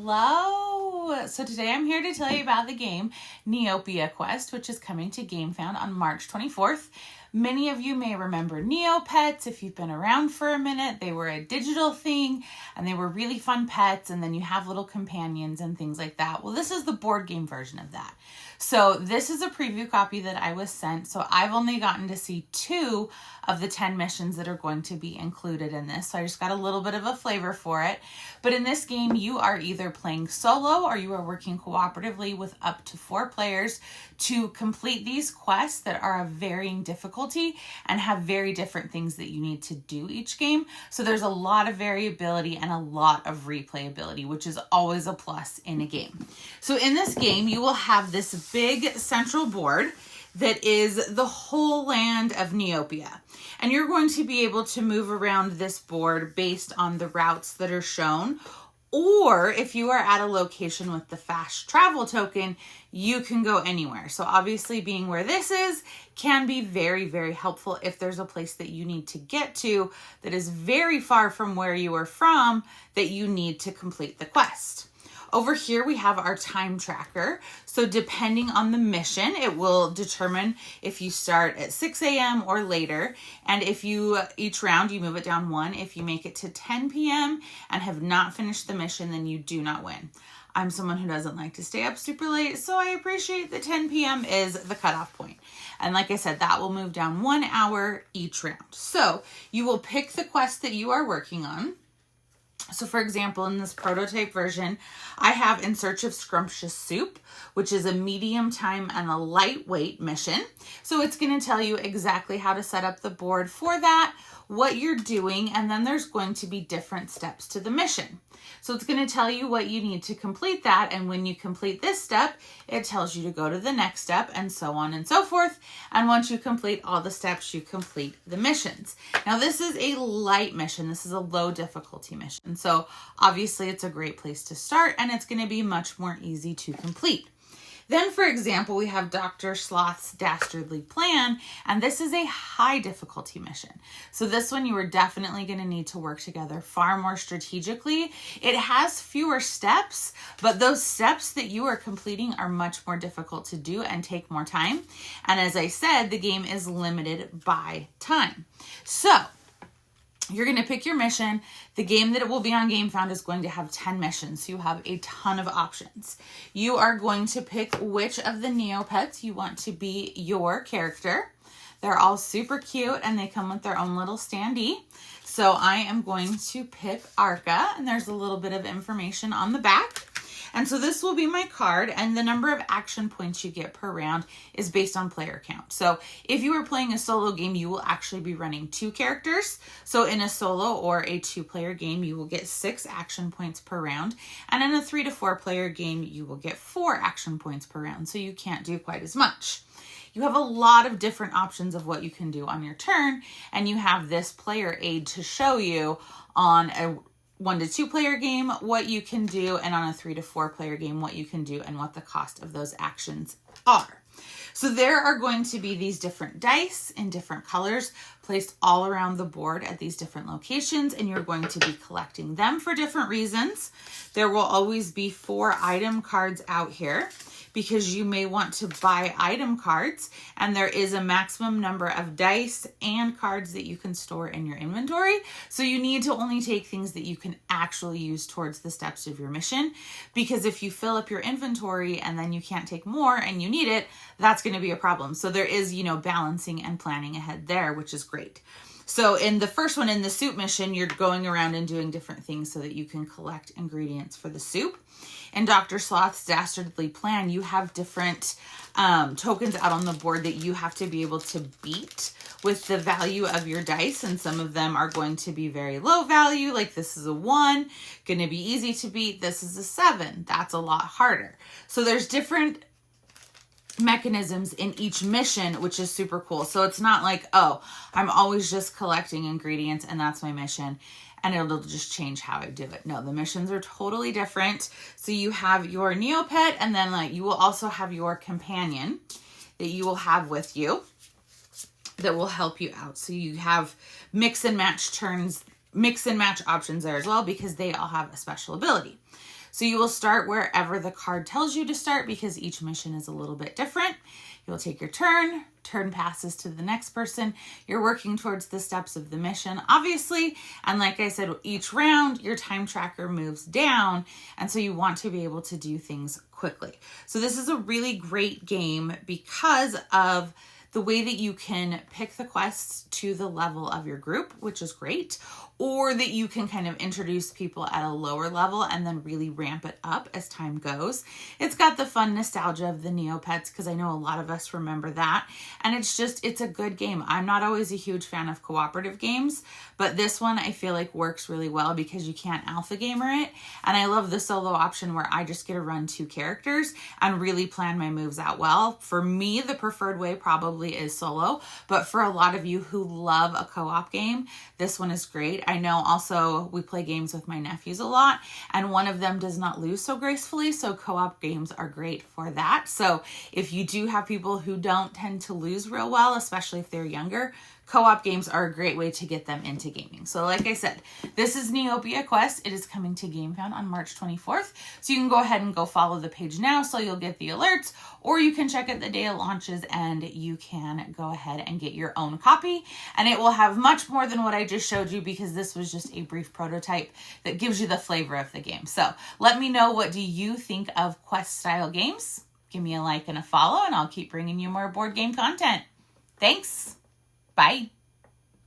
Hello! So today I'm here to tell you about the game Neopia Quest, which is coming to GameFound on March 24th. Many of you may remember Neopets if you've been around for a minute. They were a digital thing and they were really fun pets, and then you have little companions and things like that. Well, this is the board game version of that. So this is a preview copy that I was sent. So I've only gotten to see 2 of the 10 missions that are going to be included in this. So I just got a little bit of a flavor for it. But in this game, you are either playing solo or you are working cooperatively with up to 4 players to complete these quests that are of varying difficulty and have very different things that you need to do each game. So there's a lot of variability and a lot of replayability, which is always a plus in a game. So in this game, you will have this big central board that is the whole land of Neopia. And you're going to be able to move around this board based on the routes that are shown. Or if you are at a location with the fast travel token, you can go anywhere. So obviously being where this is can be very, very helpful if there's a place that you need to get to that is very far from where you are from that you need to complete the quest. Over here, we have our time tracker. So depending on the mission, it will determine if you start at 6 a.m. or later. And if you, each round, you move it down 1. If you make it to 10 p.m. and have not finished the mission, then you do not win. I'm someone who doesn't like to stay up super late, so I appreciate that 10 p.m. is the cutoff point. And like I said, that will move down 1 hour each round. So you will pick the quest that you are working on. So for example, in this prototype version, I have In Search of Scrumptious Soup, which is a medium time and a lightweight mission. So it's going to tell you exactly how to set up the board for that, what you're doing, and then there's going to be different steps to the mission. So it's going to tell you what you need to complete that, and when you complete this step, it tells you to go to the next step, and so on and so forth. And once you complete all the steps, you complete the missions. Now this is a light mission. This is a low difficulty mission. So obviously it's a great place to start, and it's going to be much more easy to complete. Then, for example, we have Dr. Sloth's Dastardly Plan, and this is a high difficulty mission. So this one you are definitely going to need to work together far more strategically. It has fewer steps, but those steps that you are completing are much more difficult to do and take more time. And as I said, the game is limited by time. So you're going to pick your mission. The game that it will be on GameFound is going to have 10 missions, so you have a ton of options. You are going to pick which of the Neopets you want to be your character. They're all super cute, and they come with their own little standee. So I am going to pick Arca, and there's a little bit of information on the back. And so this will be my card, and the number of action points you get per round is based on player count. So if you are playing a solo game, you will actually be running 2 characters. So in a solo or a 2-player game, you will get 6 action points per round. And in a 3 to 4 player game, you will get 4 action points per round. So you can't do quite as much. You have a lot of different options of what you can do on your turn, and you have this player aid to show you on a 1 to 2 player game what you can do, and on a 3 to 4 player game what you can do and what the cost of those actions are. So there are going to be these different dice in different colors placed all around the board at these different locations, and you're going to be collecting them for different reasons. There will always be 4 item cards out here because you may want to buy item cards, and there is a maximum number of dice and cards that you can store in your inventory. So you need to only take things that you can actually use towards the steps of your mission, because if you fill up your inventory and then you can't take more and you need it, that's going to be a problem. So there is, balancing and planning ahead there, which is great. So in the first one, in the soup mission, you're going around and doing different things so that you can collect ingredients for the soup. In Dr. Sloth's Dastardly Plan, you have different tokens out on the board that you have to be able to beat with the value of your dice, and some of them are going to be very low value, like this is a 1, going to be easy to beat. This is a 7, that's a lot harder. So there's different mechanisms in each mission, which is super cool. So it's not like, oh, I'm always just collecting ingredients and that's my mission, and it'll just change how I do it. No, the missions are totally different. So you have your Neopet, and then you will also have your companion that you will have with you that will help you out. So you have mix and match turns mix and match options there as well because they all have a special ability. So you will start wherever the card tells you to start because each mission is a little bit different. You'll take your turn passes to the next person. You're working towards the steps of the mission, obviously. And like I said, each round, your time tracker moves down. And so you want to be able to do things quickly. So this is a really great game because of the way that you can pick the quests to the level of your group, which is great, or that you can kind of introduce people at a lower level and then really ramp it up as time goes. It's got the fun nostalgia of the Neopets because I know a lot of us remember that. And it's a good game. I'm not always a huge fan of cooperative games, but this one I feel like works really well because you can't alpha gamer it. And I love the solo option where I just get to run 2 characters and really plan my moves out well. For me, the preferred way probably is solo, but for a lot of you who love a co-op game, this one is great. I know also we play games with my nephews a lot, and one of them does not lose so gracefully, so co-op games are great for that. So if you do have people who don't tend to lose real well, especially if they're younger, co-op games are a great way to get them into gaming. So like I said, this is Neopia Quest. It is coming to GameFound on March 24th. So you can go ahead and go follow the page now so you'll get the alerts, or you can check it the day it launches and you can go ahead and get your own copy. And it will have much more than what I just showed you because this was just a brief prototype that gives you the flavor of the game. So let me know, what do you think of Quest style games? Give me a like and a follow and I'll keep bringing you more board game content. Thanks. Bye.